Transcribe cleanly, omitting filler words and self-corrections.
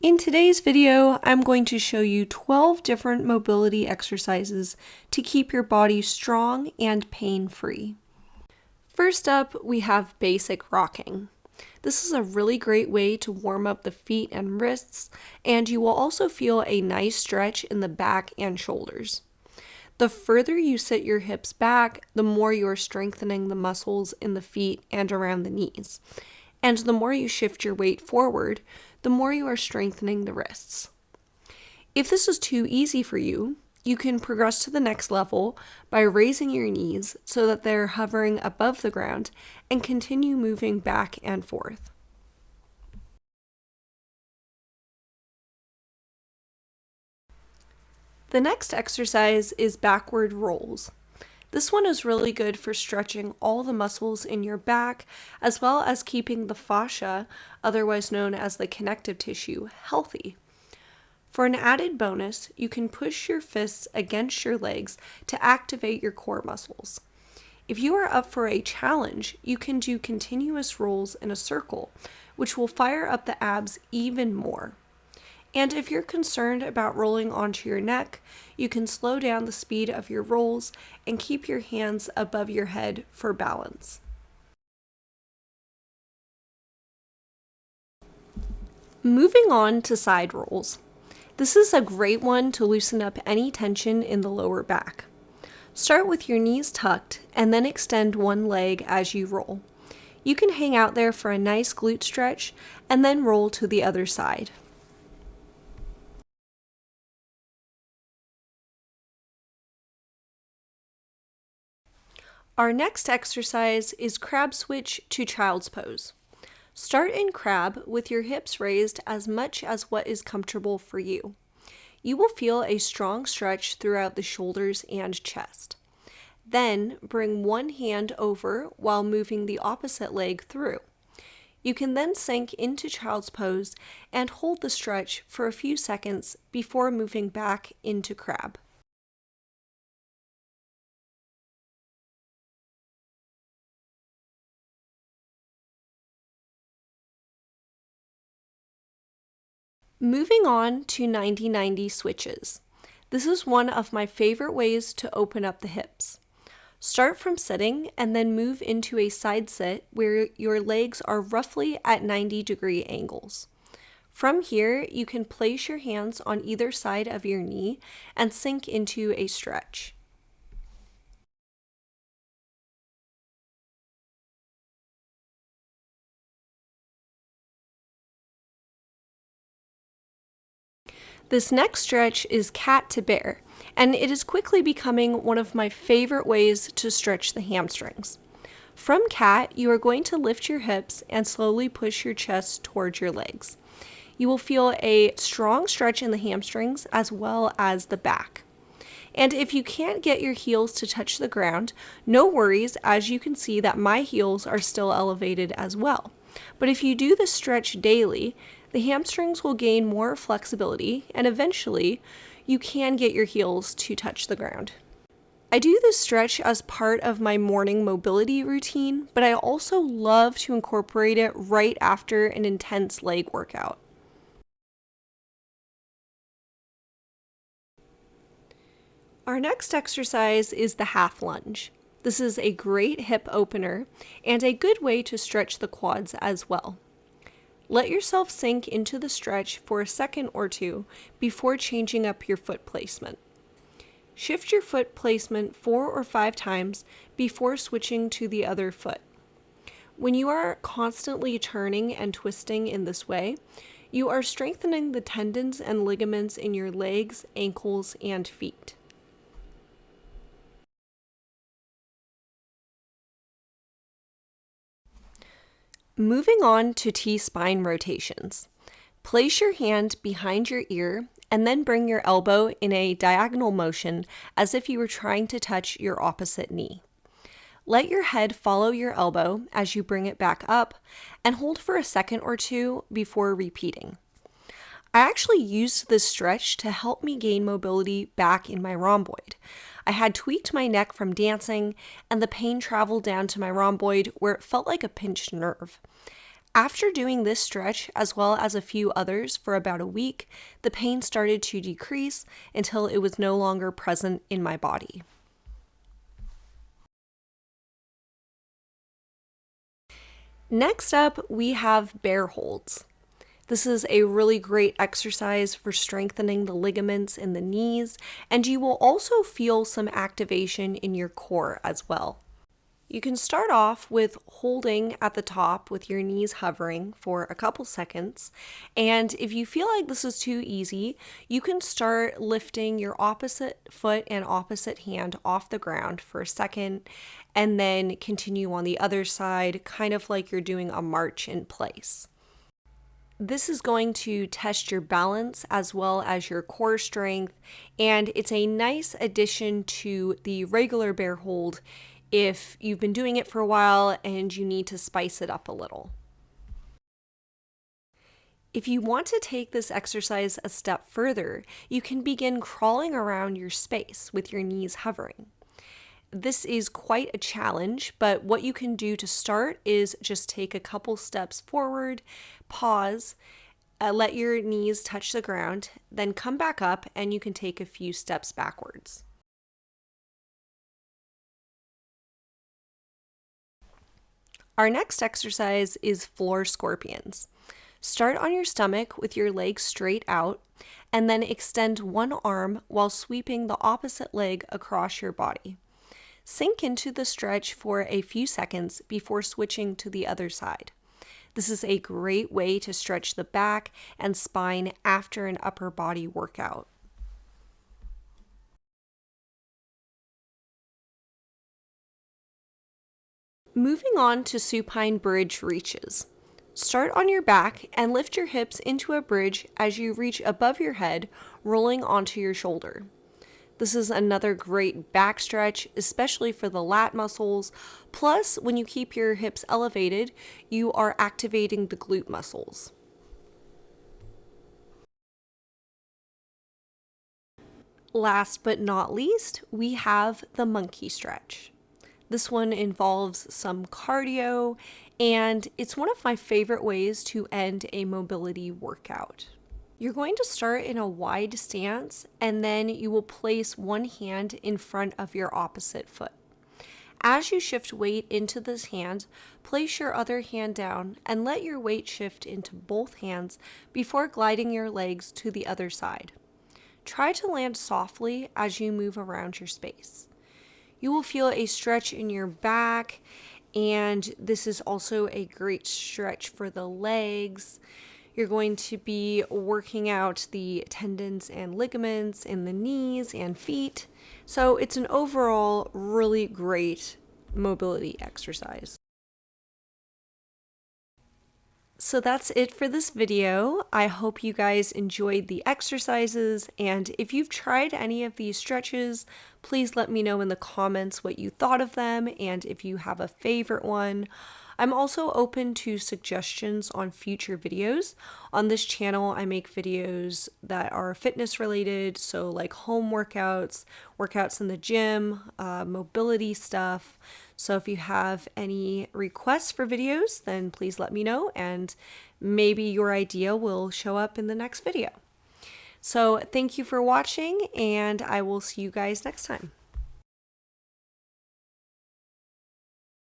In today's video, I'm going to show you 12 different mobility exercises to keep your body strong and pain-free. First up, we have basic rocking. This is a really great way to warm up the feet and wrists, and you will also feel a nice stretch in the back and shoulders. The further you sit your hips back, the more you are strengthening the muscles in the feet and around the knees. And the more you shift your weight forward, the more you are strengthening the wrists. If this is too easy for you, you can progress to the next level by raising your knees so that they're hovering above the ground and continue moving back and forth. The next exercise is backward rolls. This one is really good for stretching all the muscles in your back, as well as keeping the fascia, otherwise known as the connective tissue, healthy. For an added bonus, you can push your fists against your legs to activate your core muscles. If you are up for a challenge, you can do continuous rolls in a circle, which will fire up the abs even more. And if you're concerned about rolling onto your neck, you can slow down the speed of your rolls and keep your hands above your head for balance. Moving on to side rolls. This is a great one to loosen up any tension in the lower back. Start with your knees tucked and then extend one leg as you roll. You can hang out there for a nice glute stretch and then roll to the other side. Our next exercise is crab switch to child's pose. Start in crab with your hips raised as much as what is comfortable for you. You will feel a strong stretch throughout the shoulders and chest. Then bring one hand over while moving the opposite leg through. You can then sink into child's pose and hold the stretch for a few seconds before moving back into crab. Moving on to 90-90 switches. This is one of my favorite ways to open up the hips. Start from sitting and then move into a side sit where your legs are roughly at 90-degree angles. From here, you can place your hands on either side of your knee and sink into a stretch. This next stretch is cat to bear, and it is quickly becoming one of my favorite ways to stretch the hamstrings. From cat, you are going to lift your hips and slowly push your chest towards your legs. You will feel a strong stretch in the hamstrings as well as the back. And if you can't get your heels to touch the ground, no worries, as you can see that my heels are still elevated as well. But if you do this stretch daily, the hamstrings will gain more flexibility, and eventually, you can get your heels to touch the ground. I do this stretch as part of my morning mobility routine, but I also love to incorporate it right after an intense leg workout. Our next exercise is the half lunge. This is a great hip opener and a good way to stretch the quads as well. Let yourself sink into the stretch for a second or two before changing up your foot placement. Shift your foot placement 4 or 5 times before switching to the other foot. When you are constantly turning and twisting in this way, you are strengthening the tendons and ligaments in your legs, ankles, and feet. Moving on to T-spine rotations. Place your hand behind your ear and then bring your elbow in a diagonal motion as if you were trying to touch your opposite knee. Let your head follow your elbow as you bring it back up and hold for a second or two before repeating. I actually used this stretch to help me gain mobility back in my rhomboid. I had tweaked my neck from dancing, and the pain traveled down to my rhomboid where it felt like a pinched nerve. After doing this stretch, as well as a few others for about a week, the pain started to decrease until it was no longer present in my body. Next up, we have bear holds. This is a really great exercise for strengthening the ligaments in the knees, and you will also feel some activation in your core as well. You can start off with holding at the top with your knees hovering for a couple seconds. And if you feel like this is too easy, you can start lifting your opposite foot and opposite hand off the ground for a second and then continue on the other side, kind of like you're doing a march in place. This is going to test your balance as well as your core strength, and it's a nice addition to the regular bear hold if you've been doing it for a while and you need to spice it up a little. If you want to take this exercise a step further, you can begin crawling around your space with your knees hovering. This is quite a challenge, but what you can do to start is just take a couple steps forward, pause, let your knees touch the ground, then come back up and you can take a few steps backwards. Our next exercise is floor scorpions. Start on your stomach with your legs straight out, and then extend one arm while sweeping the opposite leg across your body. Sink into the stretch for a few seconds before switching to the other side. This is a great way to stretch the back and spine after an upper body workout. Moving on to supine bridge reaches. Start on your back and lift your hips into a bridge as you reach above your head, rolling onto your shoulder. This is another great back stretch, especially for the lat muscles. Plus, when you keep your hips elevated, you are activating the glute muscles. Last but not least, we have the monkey stretch. This one involves some cardio, and it's one of my favorite ways to end a mobility workout. You're going to start in a wide stance, and then you will place one hand in front of your opposite foot. As you shift weight into this hand, place your other hand down and let your weight shift into both hands before gliding your legs to the other side. Try to land softly as you move around your space. You will feel a stretch in your back, and this is also a great stretch for the legs. You're going to be working out the tendons and ligaments in the knees and feet. So it's an overall really great mobility exercise. So that's it for this video. I hope you guys enjoyed the exercises, and if you've tried any of these stretches, please let me know in the comments what you thought of them and if you have a favorite one. I'm also open to suggestions on future videos. On this channel, I make videos that are fitness related, so like home workouts, workouts in the gym, mobility stuff. So if you have any requests for videos, then please let me know, and maybe your idea will show up in the next video. So thank you for watching, and I will see you guys next time.